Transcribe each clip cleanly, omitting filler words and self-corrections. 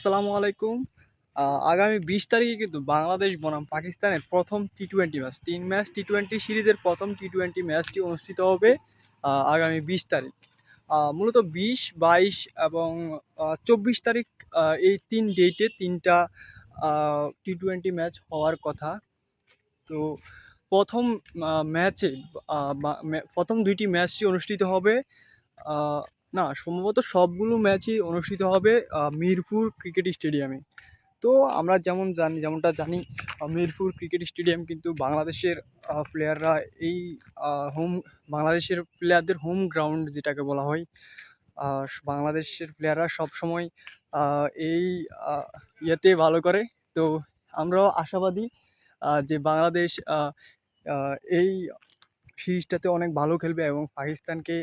আসসালামু আলাইকুম। আগামী ২০ তারিখে কিন্তু বাংলাদেশ বনাম পাকিস্তানের ১ম টি-টোয়েন্টি ম্যাচ। ৩ ম্যাচ টি-টোয়েন্টি সিরিজের ১ম টি-টোয়েন্টি ম্যাচটি অনুষ্ঠিত হবে আগামী ২০ তারিখ। মূলত ২০, ২২ এবং ২৪ তারিখ এই ৩ ডেটে ৩ টা টি-টোয়েন্টি ম্যাচ হওয়ার কথা। তো ১ম ম্যাচে বা ১ম ২ টি ম্যাচই অনুষ্ঠিত হবে আ না সম্ভবত সবগুলো ম্যাচই অনুষ্ঠিত হবে মিরপুর ক্রিকেট স্টেডিয়ামে। তো আমরা যেমনটা জানি মিরপুর ক্রিকেট স্টেডিয়াম কিন্তু বাংলাদেশের প্লেয়াররা এই আ হোম বাংলাদেশের প্লেয়ারদের হোম গ্রাউন্ড যেটাকে বলা হয়। বাংলাদেশের প্লেয়াররা সবসময় আ এই আ ইয়েতে ভালো করে। তো আমরাও আশাবাদী যে বাংলাদেশ আ আ এই সিরিজটাতে অনেক ভালো খেলবে এবং পাকিস্তানকে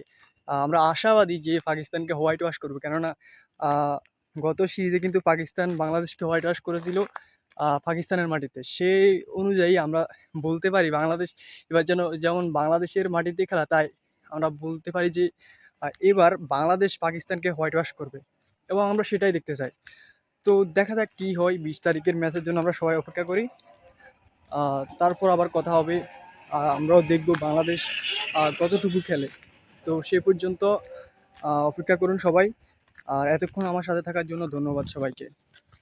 আমরা আশাবাদী যে পাকিস্তানকে হোয়াইট ওয়াশ করবে। কেননা আ গত সিরিজে কিন্তু পাকিস্তান বাংলাদেশকে হোয়াইট ওয়াশ করেছিল পাকিস্তানের মাটিতে। সেই অনুযায়ী আমরা বলতে পারি বাংলাদেশ এবার যেমন বাংলাদেশের মাটিতে খেলা, তাই আমরা বলতে পারি যে এবার বাংলাদেশ পাকিস্তানকে হোয়াইট ওয়াশ করবে এবং আমরা সেটাই দেখতে চাই। তো দেখা যাক কি হয়। ২০ তারিখের ম্যাচের জন্য আমরা সবাই অপেক্ষা করি। তারপর আবার কথা হবে। আমরাও দেখব বাংলাদেশ কতটুকু খেলে। তো সে পর্যন্ত অপেক্ষা করুন সবাই। আর এতক্ষণ আমার সাথে থাকার জন্য ধন্যবাদ সবাইকে।